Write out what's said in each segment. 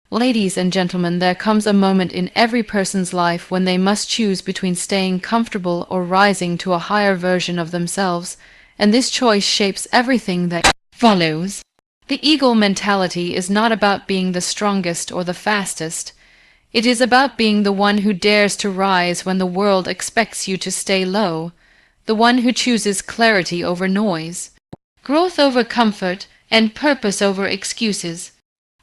Ladies and gentlemen, there comes a moment in every person's life when they must choose between staying comfortable or rising to a higher version of themselves, and this choice shapes everything that follows. The eagle mentality is not about being the strongest or the fastest. It is about being the one who dares to rise when the world expects you to stay low, the one who chooses clarity over noise, growth over comfort, and purpose over excuses.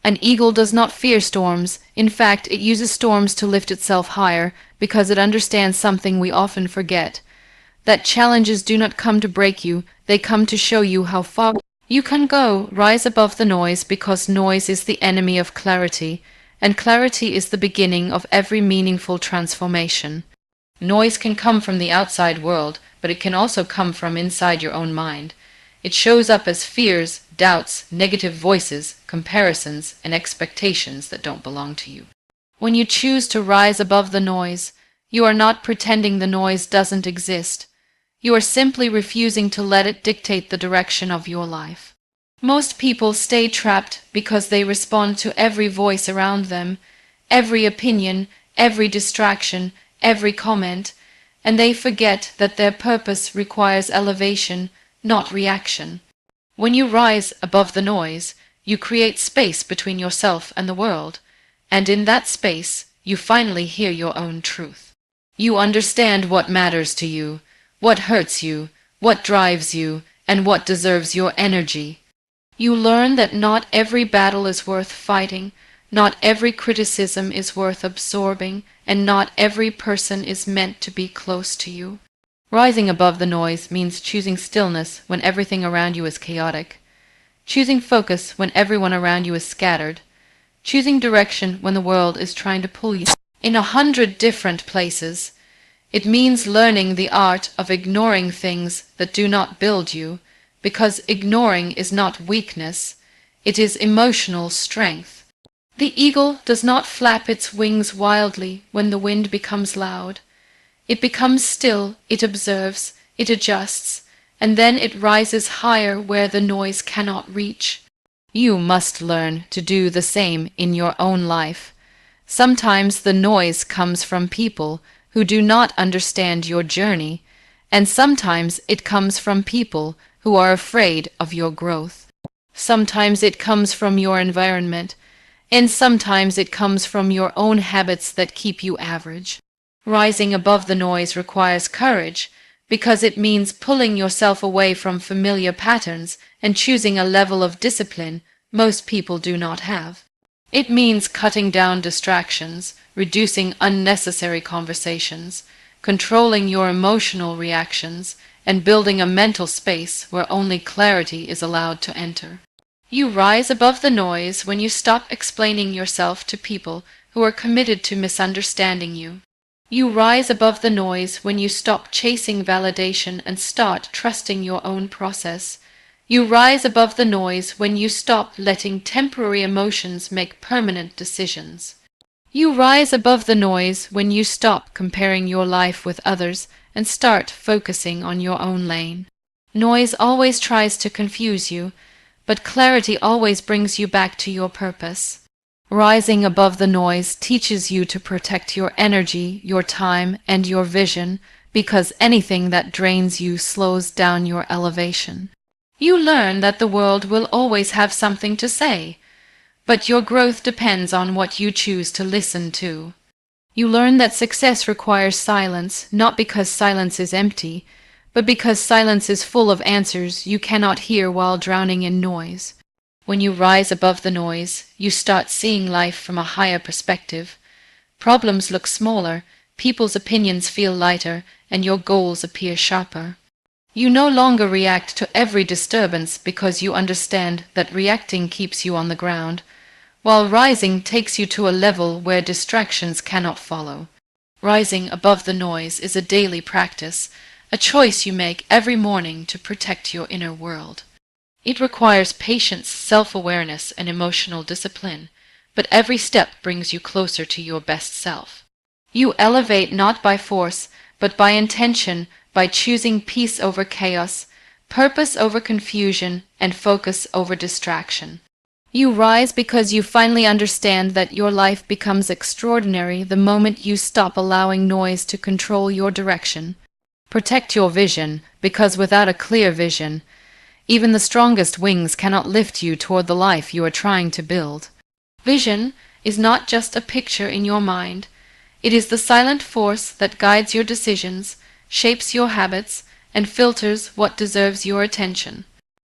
An eagle does not fear storms. In fact, it uses storms to lift itself higher because it understands something we often forget, that challenges do not come to break you, they come to show you how far you can go. Rise above the noise because noise is the enemy of clarity, and clarity is the beginning of every meaningful transformation. Noise can come from the outside world, but it can also come from inside your own mind. It shows up as fears, doubts, negative voices, comparisons, and expectations that don't belong to you. When you choose to rise above the noise, you are not pretending the noise doesn't exist. You are simply refusing to let it dictate the direction of your life. Most people stay trapped because they respond to every voice around them, every opinion, every distraction, every comment, and they forget that their purpose requires elevation, not reaction. When you rise above the noise, you create space between yourself and the world, and in that space, you finally hear your own truth. You understand what matters to you, what hurts you, what drives you, and what deserves your energy. You learn that not every battle is worth fighting, not every criticism is worth absorbing, and not every person is meant to be close to you. Rising above the noise means choosing stillness when everything around you is chaotic, choosing focus when everyone around you is scattered, choosing direction when the world is trying to pull you in 100 different places. It means learning the art of ignoring things that do not build you, because ignoring is not weakness, it is emotional strength. The eagle does not flap its wings wildly when the wind becomes loud. It becomes still, it observes, it adjusts, and then it rises higher where the noise cannot reach. You must learn to do the same in your own life. Sometimes the noise comes from people who do not understand your journey, and sometimes it comes from people who are afraid of your growth. Sometimes it comes from your environment, and sometimes it comes from your own habits that keep you average. Rising above the noise requires courage, because it means pulling yourself away from familiar patterns and choosing a level of discipline most people do not have. It means cutting down distractions, reducing unnecessary conversations, controlling your emotional reactions, and building a mental space where only clarity is allowed to enter. You rise above the noise when you stop explaining yourself to people who are committed to misunderstanding you. You rise above the noise when you stop chasing validation and start trusting your own process. You rise above the noise when you stop letting temporary emotions make permanent decisions. You rise above the noise when you stop comparing your life with others and start focusing on your own lane. Noise always tries to confuse you, but clarity always brings you back to your purpose. Rising above the noise teaches you to protect your energy, your time, and your vision, because anything that drains you slows down your elevation. You learn that the world will always have something to say, but your growth depends on what you choose to listen to. You learn that success requires silence, not because silence is empty, but because silence is full of answers you cannot hear while drowning in noise. When you rise above the noise, you start seeing life from a higher perspective. Problems look smaller, people's opinions feel lighter, and your goals appear sharper. You no longer react to every disturbance because you understand that reacting keeps you on the ground, while rising takes you to a level where distractions cannot follow. Rising above the noise is a daily practice, a choice you make every morning to protect your inner world. It requires patience, self-awareness, and emotional discipline, but every step brings you closer to your best self. You elevate not by force, but by intention, by choosing peace over chaos, purpose over confusion, and focus over distraction. You rise because you finally understand that your life becomes extraordinary the moment you stop allowing noise to control your direction. Protect your vision, because without a clear vision, even the strongest wings cannot lift you toward the life you are trying to build. Vision is not just a picture in your mind. It is the silent force that guides your decisions, shapes your habits, and filters what deserves your attention.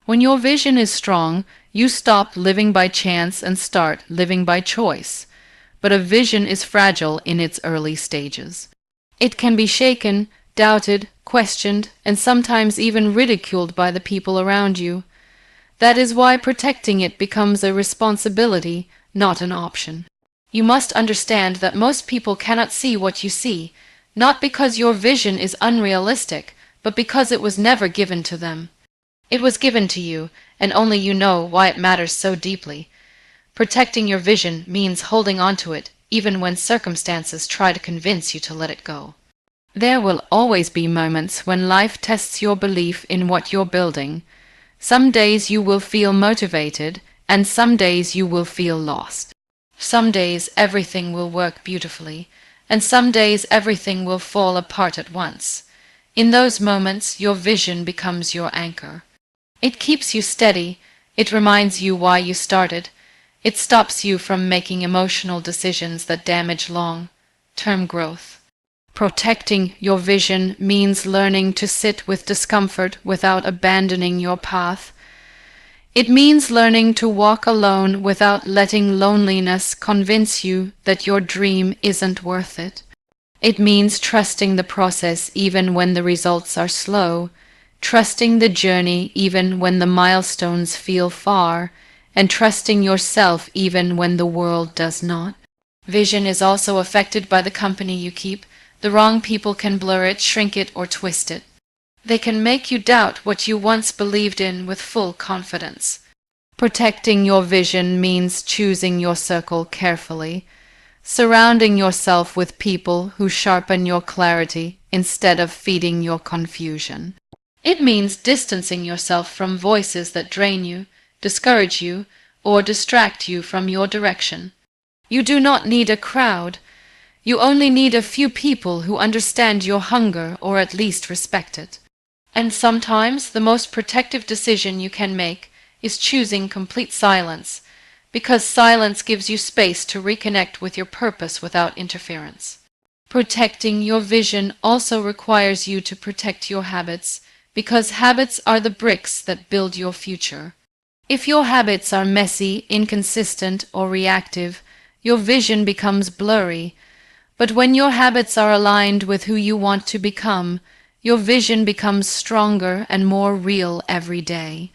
When your vision is strong, you stop living by chance and start living by choice. But a vision is fragile in its early stages. It can be shaken, doubted, questioned, and sometimes even ridiculed by the people around you. That is why protecting it becomes a responsibility, not an option. You must understand that most people cannot see what you see, not because your vision is unrealistic, but because it was never given to them. It was given to you, and only you know why it matters so deeply. Protecting your vision means holding on to it, even when circumstances try to convince you to let it go. There will always be moments when life tests your belief in what you're building. Some days you will feel motivated, and some days you will feel lost. Some days everything will work beautifully, and some days everything will fall apart at once. In those moments, your vision becomes your anchor. It keeps you steady, it reminds you why you started, it stops you from making emotional decisions that damage long-term growth. Protecting your vision means learning to sit with discomfort without abandoning your path. It means learning to walk alone without letting loneliness convince you that your dream isn't worth it. It means trusting the process even when the results are slow, trusting the journey even when the milestones feel far, and trusting yourself even when the world does not. Vision is also affected by the company you keep. The wrong people can blur it, shrink it, or twist it. They can make you doubt what you once believed in with full confidence. Protecting your vision means choosing your circle carefully, surrounding yourself with people who sharpen your clarity instead of feeding your confusion. It means distancing yourself from voices that drain you, discourage you, or distract you from your direction. You do not need a crowd. You only need a few people who understand your hunger or at least respect it. And sometimes the most protective decision you can make is choosing complete silence, because silence gives you space to reconnect with your purpose without interference. Protecting your vision also requires you to protect your habits, because habits are the bricks that build your future. If your habits are messy, inconsistent, or reactive, your vision becomes blurry. But when your habits are aligned with who you want to become, your vision becomes stronger and more real every day.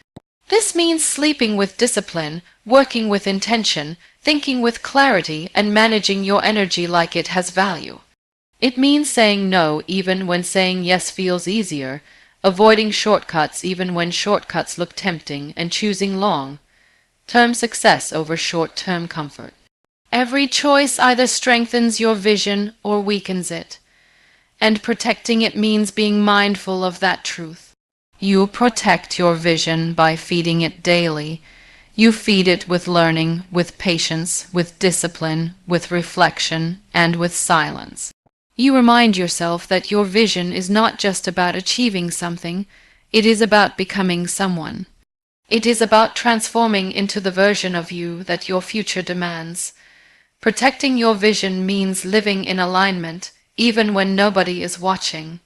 This means sleeping with discipline, working with intention, thinking with clarity, and managing your energy like it has value. It means saying no even when saying yes feels easier, avoiding shortcuts even when shortcuts look tempting, and choosing long-term success over short-term comfort. Every choice either strengthens your vision or weakens it, and protecting it means being mindful of that truth. You protect your vision by feeding it daily. You feed it with learning, with patience, with discipline, with reflection, and with silence. You remind yourself that your vision is not just about achieving something, it is about becoming someone. It is about transforming into the version of you that your future demands. Protecting your vision means living in alignment, even when nobody is watching.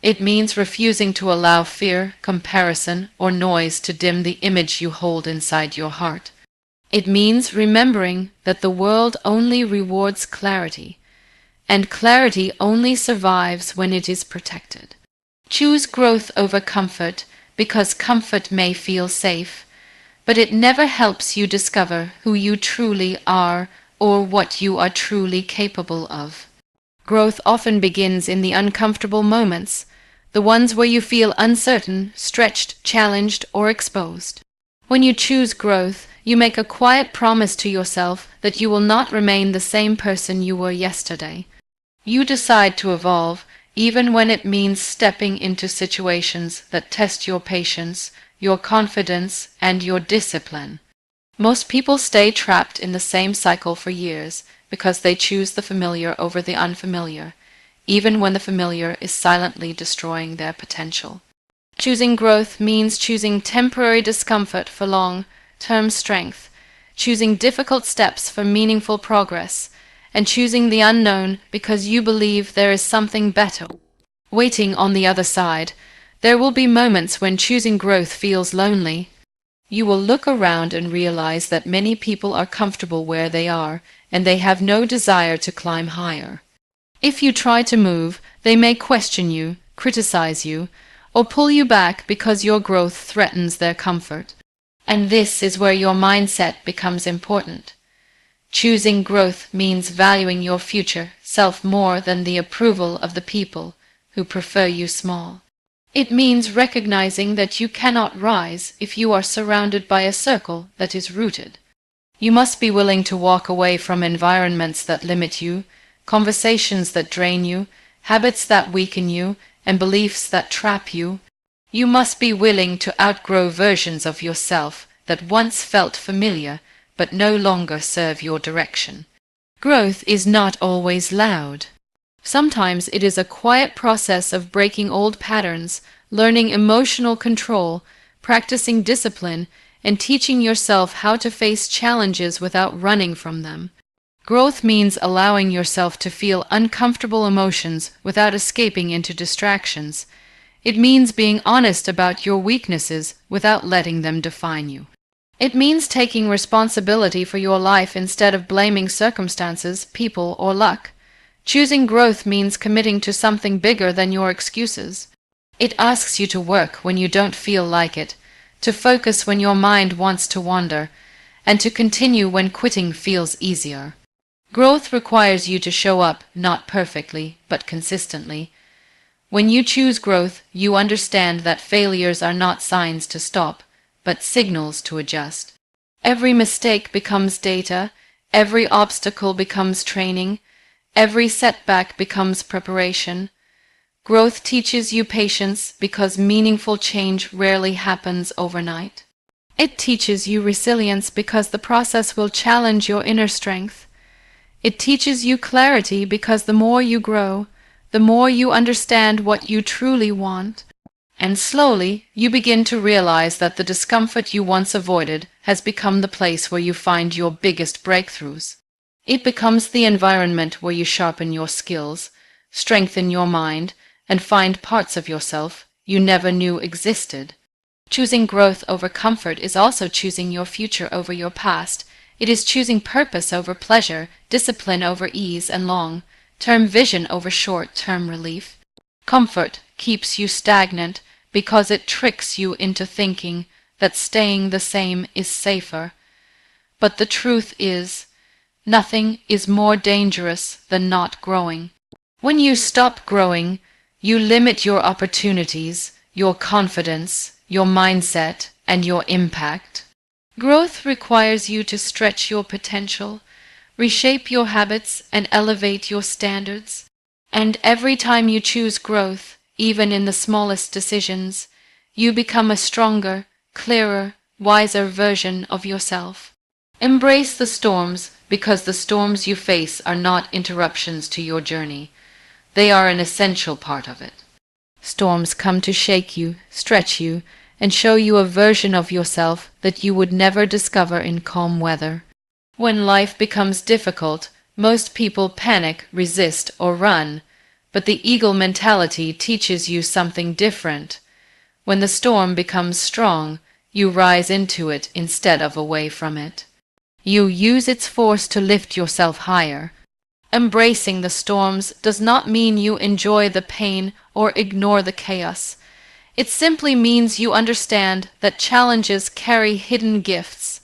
It means refusing to allow fear, comparison, or noise to dim the image you hold inside your heart. It means remembering that the world only rewards clarity, and clarity only survives when it is protected. Choose growth over comfort, because comfort may feel safe, but it never helps you discover who you truly are or what you are truly capable of. Growth often begins in the uncomfortable moments, the ones where you feel uncertain, stretched, challenged, or exposed. When you choose growth, you make a quiet promise to yourself that you will not remain the same person you were yesterday. You decide to evolve, even when it means stepping into situations that test your patience, your confidence, and your discipline. Most people stay trapped in the same cycle for years because they choose the familiar over the unfamiliar, even when the familiar is silently destroying their potential. Choosing growth means choosing temporary discomfort for long-term strength, choosing difficult steps for meaningful progress, and choosing the unknown because you believe there is something better waiting on the other side. There will be moments when choosing growth feels lonely. You will look around and realize that many people are comfortable where they are, and they have no desire to climb higher. If you try to move, they may question you, criticize you, or pull you back because your growth threatens their comfort. And this is where your mindset becomes important. Choosing growth means valuing your future self more than the approval of the people who prefer you small. It means recognizing that you cannot rise if you are surrounded by a circle that is rooted. You must be willing to walk away from environments that limit you, conversations that drain you, habits that weaken you, and beliefs that trap you. You must be willing to outgrow versions of yourself that once felt familiar but no longer serve your direction. Growth is not always loud. Sometimes it is a quiet process of breaking old patterns, learning emotional control, practicing discipline, and teaching yourself how to face challenges without running from them. Growth means allowing yourself to feel uncomfortable emotions without escaping into distractions. It means being honest about your weaknesses without letting them define you. It means taking responsibility for your life instead of blaming circumstances, people, or luck. Choosing growth means committing to something bigger than your excuses. It asks you to work when you don't feel like it, to focus when your mind wants to wander, and to continue when quitting feels easier. Growth requires you to show up, not perfectly, but consistently. When you choose growth, you understand that failures are not signs to stop, but signals to adjust. Every mistake becomes data, every obstacle becomes training, every setback becomes preparation. Growth teaches you patience because meaningful change rarely happens overnight. It teaches you resilience because the process will challenge your inner strength. It teaches you clarity because the more you grow, the more you understand what you truly want. And slowly, you begin to realize that the discomfort you once avoided has become the place where you find your biggest breakthroughs. It becomes the environment where you sharpen your skills, strengthen your mind, and find parts of yourself you never knew existed. Choosing growth over comfort is also choosing your future over your past. It is choosing purpose over pleasure, discipline over ease, and long-term vision over short-term relief. Comfort keeps you stagnant because it tricks you into thinking that staying the same is safer. But the truth is, nothing is more dangerous than not growing. When you stop growing, you limit your opportunities, your confidence, your mindset, and your impact. Growth requires you to stretch your potential, reshape your habits, and elevate your standards. And every time you choose growth, even in the smallest decisions, you become a stronger, clearer, wiser version of yourself. Embrace the storms because the storms you face are not interruptions to your journey. They are an essential part of it. Storms come to shake you, stretch you, and show you a version of yourself that you would never discover in calm weather. When life becomes difficult, most people panic, resist, or run, but the eagle mentality teaches you something different. When the storm becomes strong, you rise into it instead of away from it. You use its force to lift yourself higher. Embracing the storms does not mean you enjoy the pain or ignore the chaos. It simply means you understand that challenges carry hidden gifts: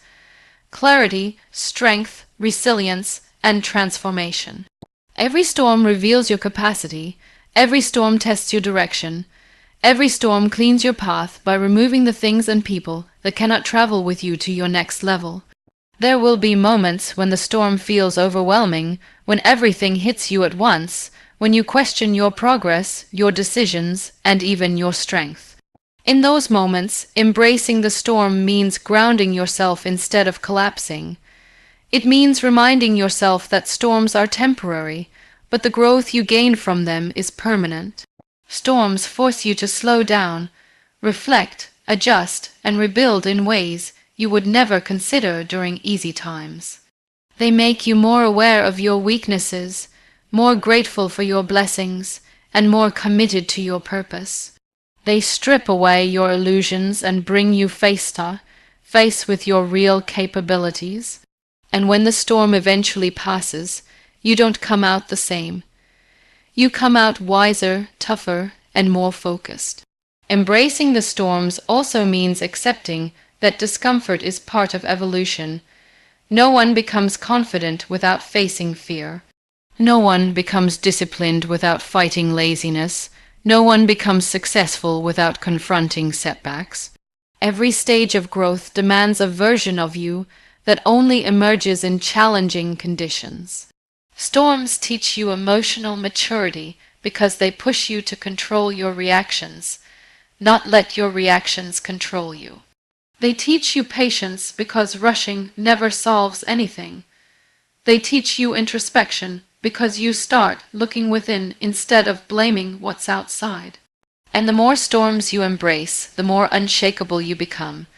clarity, strength, resilience, and transformation. Every storm reveals your capacity. Every storm tests your direction. Every storm cleans your path by removing the things and people that cannot travel with you to your next level. There will be moments when the storm feels overwhelming, when everything hits you at once, when you question your progress, your decisions, and even your strength. In those moments, embracing the storm means grounding yourself instead of collapsing. It means reminding yourself that storms are temporary, but the growth you gain from them is permanent. Storms force you to slow down, reflect, adjust, and rebuild in ways you would never consider during easy times. They make you more aware of your weaknesses, more grateful for your blessings, and more committed to your purpose. They strip away your illusions and bring you face with your real capabilities. And when the storm eventually passes, you don't come out the same. You come out wiser, tougher, and more focused. Embracing the storms also means accepting that discomfort is part of evolution. No one becomes confident without facing fear. No one becomes disciplined without fighting laziness. No one becomes successful without confronting setbacks. Every stage of growth demands a version of you that only emerges in challenging conditions. Storms teach you emotional maturity because they push you to control your reactions, not let your reactions control you. They teach you patience because rushing never solves anything. They teach you introspection because you start looking within instead of blaming what's outside. And the more storms you embrace, the more unshakable you become.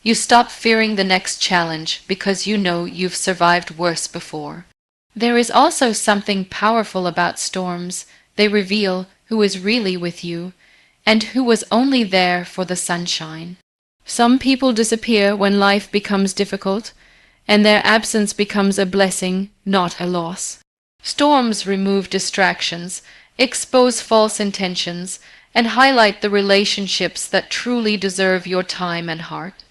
You stop fearing the next challenge because you know you've survived worse before. There is also something powerful about storms. They reveal who is really with you and who was only there for the sunshine. Some people disappear when life becomes difficult, and their absence becomes a blessing, not a loss. Storms remove distractions, expose false intentions, and highlight the relationships that truly deserve your time and heart.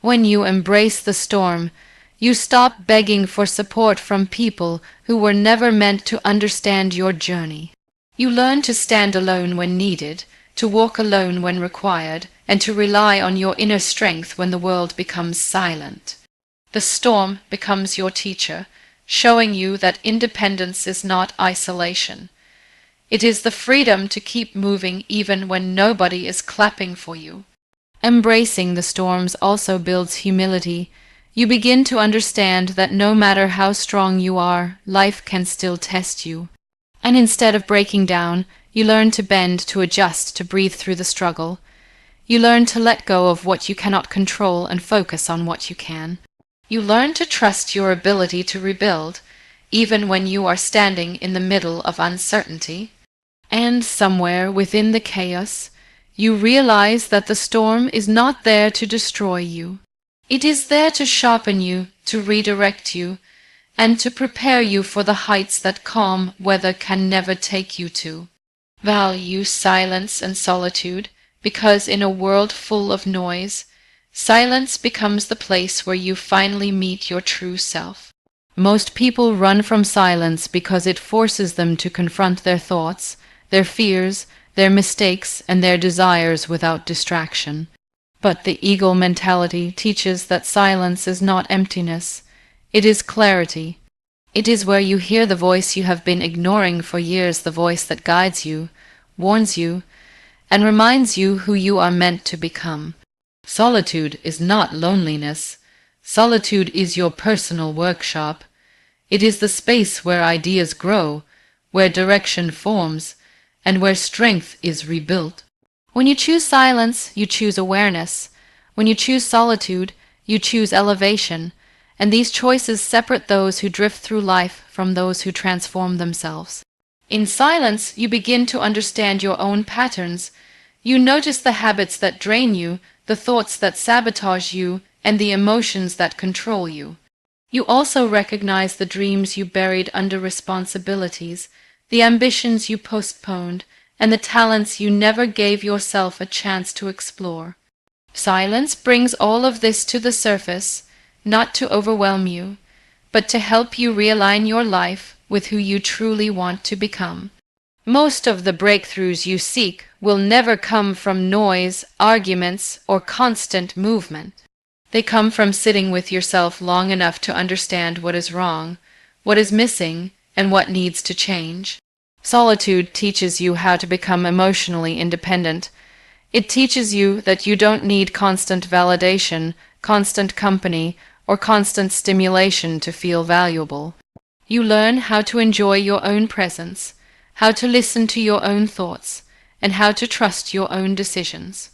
When you embrace the storm, you stop begging for support from people who were never meant to understand your journey. You learn to stand alone when needed, to walk alone when required, and to rely on your inner strength when the world becomes silent. The storm becomes your teacher, showing you that independence is not isolation. It is the freedom to keep moving even when nobody is clapping for you. Embracing the storms also builds humility. You begin to understand that no matter how strong you are, life can still test you. And instead of breaking down, you learn to bend, to adjust, to breathe through the struggle. You learn to let go of what you cannot control and focus on what you can. You learn to trust your ability to rebuild, even when you are standing in the middle of uncertainty. And somewhere within the chaos, you realize that the storm is not there to destroy you. It is there to sharpen you, to redirect you, and to prepare you for the heights that calm weather can never take you to. Value silence and solitude, because in a world full of noise, silence becomes the place where you finally meet your true self. Most people run from silence because it forces them to confront their thoughts, their fears, their mistakes, and their desires without distraction. But the eagle mentality teaches that silence is not emptiness, it is clarity. It is where you hear the voice you have been ignoring for years, the voice that guides you, warns you, and reminds you who you are meant to become. Solitude is not loneliness. Solitude is your personal workshop. It is the space where ideas grow, where direction forms, and where strength is rebuilt. When you choose silence, you choose awareness. When you choose solitude, you choose elevation. And these choices separate those who drift through life from those who transform themselves. In silence, you begin to understand your own patterns. You notice the habits that drain you, the thoughts that sabotage you, and the emotions that control you. You also recognize the dreams you buried under responsibilities, the ambitions you postponed, and the talents you never gave yourself a chance to explore. Silence brings all of this to the surface, not to overwhelm you, but to help you realign your life with who you truly want to become. Most of the breakthroughs you seek will never come from noise, arguments, or constant movement. They come from sitting with yourself long enough to understand what is wrong, what is missing, and what needs to change. Solitude teaches you how to become emotionally independent. It teaches you that you don't need constant validation, constant company, or constant stimulation to feel valuable. You learn how to enjoy your own presence, how to listen to your own thoughts, and how to trust your own decisions.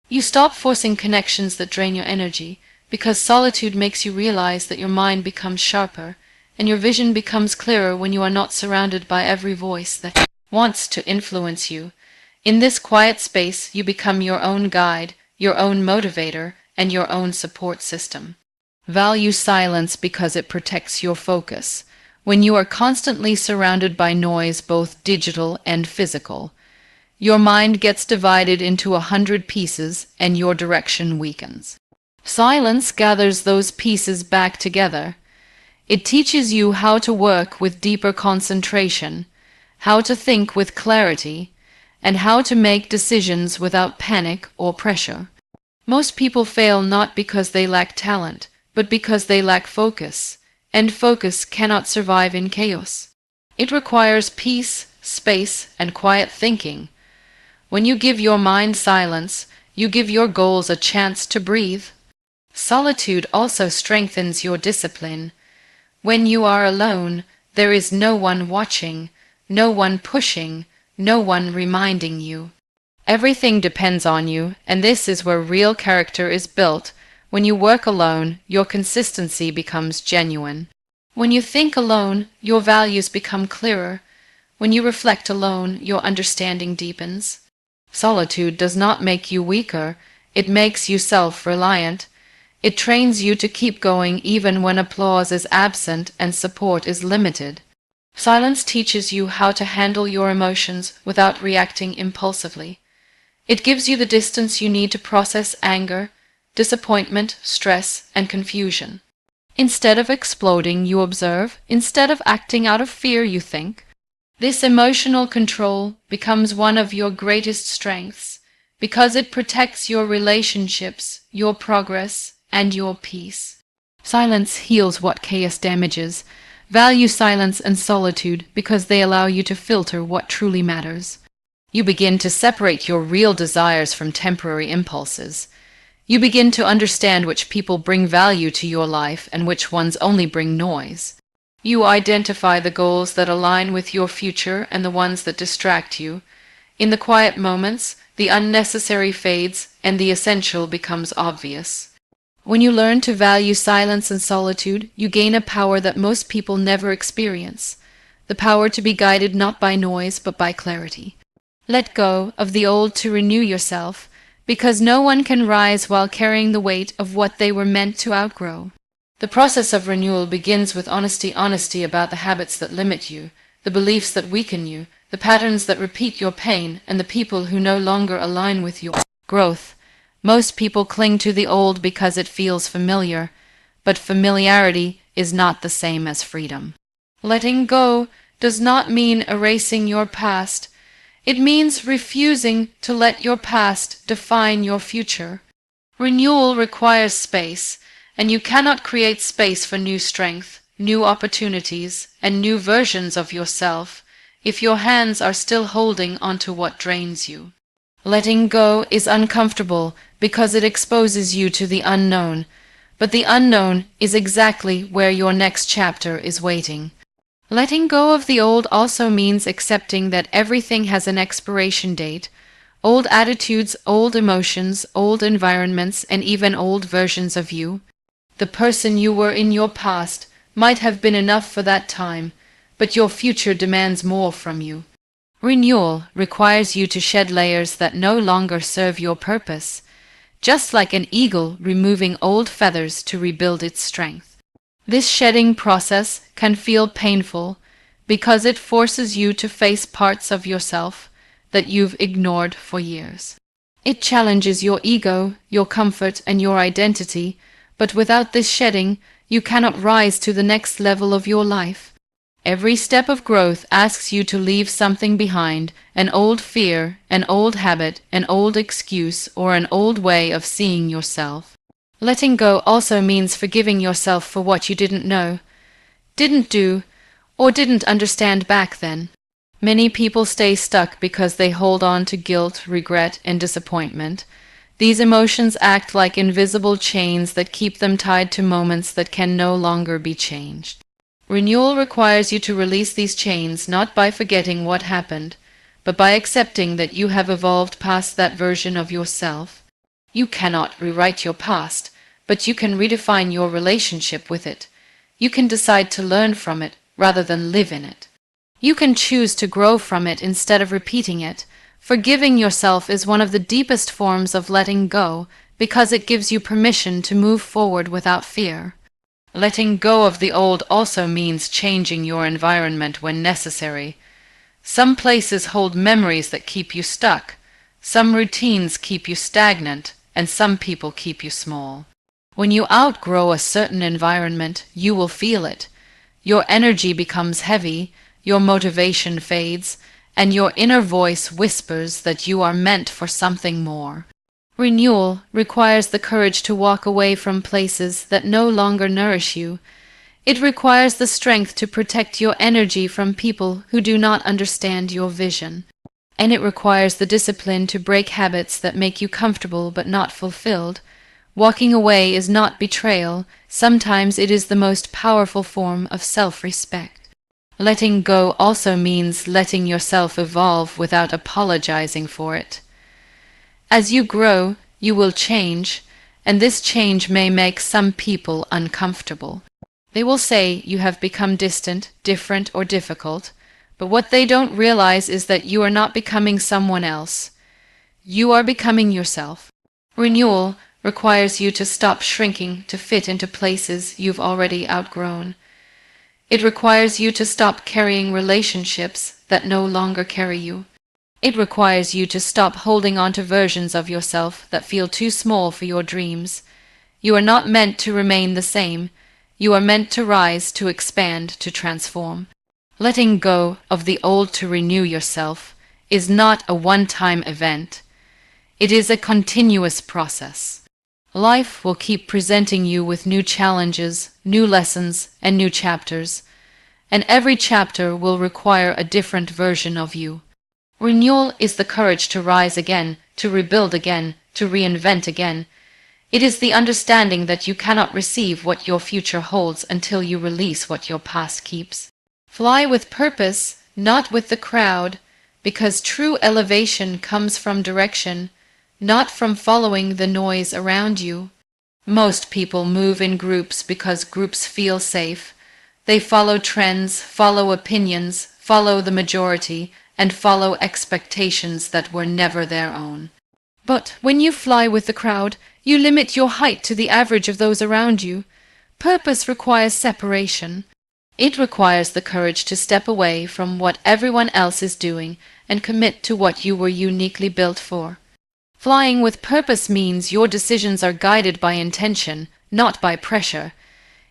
You stop forcing connections that drain your energy, because solitude makes you realize that your mind becomes sharper, and your vision becomes clearer when you are not surrounded by every voice that wants to influence you. In this quiet space, you become your own guide, your own motivator, and your own support system. Value silence because it protects your focus. When you are constantly surrounded by noise, both digital and physical, your mind gets divided into 100 pieces and your direction weakens. Silence gathers those pieces back together. It teaches you how to work with deeper concentration, how to think with clarity, and how to make decisions without panic or pressure. Most people fail not because they lack talent, but because they lack focus, and focus cannot survive in chaos. It requires peace, space, and quiet thinking. When you give your mind silence, you give your goals a chance to breathe. Solitude also strengthens your discipline. When you are alone, there is no one watching, no one pushing, no one reminding you. Everything depends on you, and this is where real character is built. When you work alone, your consistency becomes genuine. When you think alone, your values become clearer. When you reflect alone, your understanding deepens. Solitude does not make you weaker, it makes you self-reliant. It trains you to keep going even when applause is absent and support is limited. Silence teaches you how to handle your emotions without reacting impulsively. It gives you the distance you need to process anger, disappointment, stress, and confusion. Instead of exploding, you observe. Instead of acting out of fear, you think. This emotional control becomes one of your greatest strengths because it protects your relationships, your progress, and your peace. Silence heals what chaos damages. Value silence and solitude because they allow you to filter what truly matters. You begin to separate your real desires from temporary impulses. You begin to understand which people bring value to your life and which ones only bring noise. You identify the goals that align with your future and the ones that distract you. In the quiet moments, the unnecessary fades and the essential becomes obvious. When you learn to value silence and solitude, you gain a power that most people never experience, the power to be guided not by noise but by clarity. Let go of the old to renew yourself, because no one can rise while carrying the weight of what they were meant to outgrow. The process of renewal begins with honesty about the habits that limit you, the beliefs that weaken you, the patterns that repeat your pain, and the people who no longer align with your growth. Most people cling to the old because it feels familiar, but familiarity is not the same as freedom. Letting go does not mean erasing your past. It means refusing to let your past define your future. Renewal requires space, and you cannot create space for new strength, new opportunities, and new versions of yourself if your hands are still holding onto what drains you. Letting go is uncomfortable because it exposes you to the unknown, but the unknown is exactly where your next chapter is waiting. Letting go of the old also means accepting that everything has an expiration date. Old attitudes, old emotions, old environments, and even old versions of you. The person you were in your past might have been enough for that time, but your future demands more from you. Renewal requires you to shed layers that no longer serve your purpose, just like an eagle removing old feathers to rebuild its strength. This shedding process can feel painful because it forces you to face parts of yourself that you've ignored for years. It challenges your ego, your comfort, and your identity, but without this shedding, you cannot rise to the next level of your life. Every step of growth asks you to leave something behind, an old fear, an old habit, an old excuse, or an old way of seeing yourself. Letting go also means forgiving yourself for what you didn't know, didn't do, or didn't understand back then. Many people stay stuck because they hold on to guilt, regret, and disappointment. These emotions act like invisible chains that keep them tied to moments that can no longer be changed. Renewal requires you to release these chains not by forgetting what happened, but by accepting that you have evolved past that version of yourself. You cannot rewrite your past, but you can redefine your relationship with it. You can decide to learn from it rather than live in it. You can choose to grow from it instead of repeating it. Forgiving yourself is one of the deepest forms of letting go because it gives you permission to move forward without fear. Letting go of the old also means changing your environment when necessary. Some places hold memories that keep you stuck, some routines keep you stagnant, and some people keep you small. When you outgrow a certain environment, you will feel it. Your energy becomes heavy, your motivation fades, and your inner voice whispers that you are meant for something more. Renewal requires the courage to walk away from places that no longer nourish you. It requires the strength to protect your energy from people who do not understand your vision. And it requires the discipline to break habits that make you comfortable but not fulfilled. Walking away is not betrayal. Sometimes it is the most powerful form of self-respect. Letting go also means letting yourself evolve without apologizing for it. As you grow, you will change, and this change may make some people uncomfortable. They will say you have become distant, different, or difficult, but what they don't realize is that you are not becoming someone else. You are becoming yourself. Renewal requires you to stop shrinking to fit into places you've already outgrown. It requires you to stop carrying relationships that no longer carry you. It requires you to stop holding on to versions of yourself that feel too small for your dreams. You are not meant to remain the same. You are meant to rise, to expand, to transform. Letting go of the old to renew yourself is not a one-time event. It is a continuous process. Life will keep presenting you with new challenges, new lessons, and new chapters, and every chapter will require a different version of you. Renewal is the courage to rise again, to rebuild again, to reinvent again. It is the understanding that you cannot receive what your future holds until you release what your past keeps. Fly with purpose, not with the crowd, because true elevation comes from direction, not from following the noise around you. Most people move in groups because groups feel safe. They follow trends, follow opinions, follow the majority, and follow expectations that were never their own. But when you fly with the crowd, you limit your height to the average of those around you. Purpose requires separation. It requires the courage to step away from what everyone else is doing and commit to what you were uniquely built for. Flying with purpose means your decisions are guided by intention, not by pressure.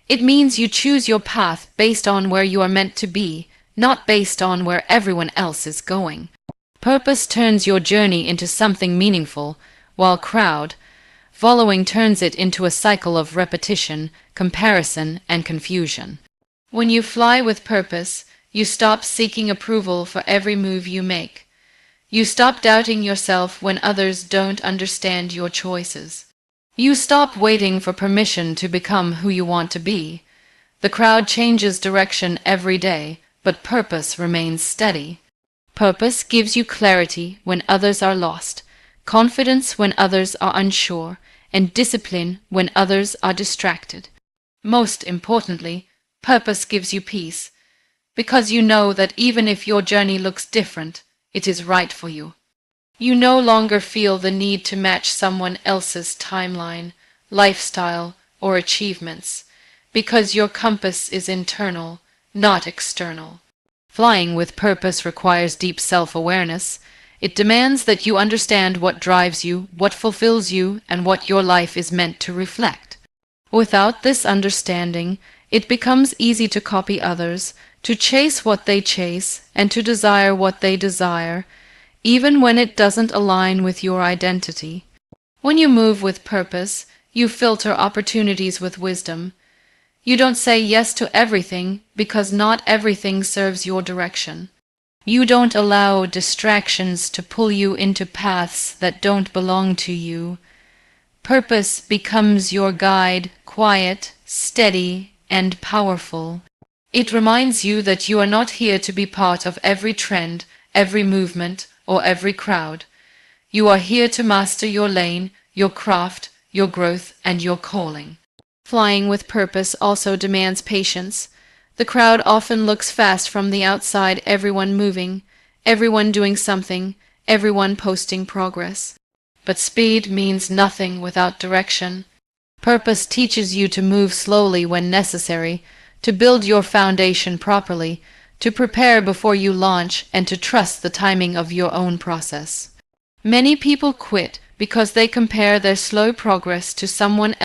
It means you choose your path based on where you are meant to be, not based on where everyone else is going. Purpose turns your journey into something meaningful, while crowd following turns it into a cycle of repetition, comparison, and confusion. When you fly with purpose, you stop seeking approval for every move you make. You stop doubting yourself when others don't understand your choices. You stop waiting for permission to become who you want to be. The crowd changes direction every day, but purpose remains steady. Purpose gives you clarity when others are lost, confidence when others are unsure, and discipline when others are distracted. Most importantly, purpose gives you peace, because you know that even if your journey looks different, it is right for you. You no longer feel the need to match someone else's timeline, lifestyle, or achievements, because your compass is internal, not external. Flying with purpose requires deep self-awareness. It demands that you understand what drives you, what fulfills you, and what your life is meant to reflect. Without this understanding, it becomes easy to copy others, to chase what they chase, and to desire what they desire, even when it doesn't align with your identity. When you move with purpose, you filter opportunities with wisdom. You don't say yes to everything because not everything serves your direction. You don't allow distractions to pull you into paths that don't belong to you. Purpose becomes your guide, quiet, steady, and powerful. It reminds you that you are not here to be part of every trend, every movement, or every crowd. You are here to master your lane, your craft, your growth, and your calling. Flying with purpose also demands patience. The crowd often looks fast from the outside, everyone moving, everyone doing something, everyone posting progress. But speed means nothing without direction. Purpose teaches you to move slowly when necessary, to build your foundation properly, to prepare before you launch, and to trust the timing of your own process. Many people quit because they compare their slow progress to someone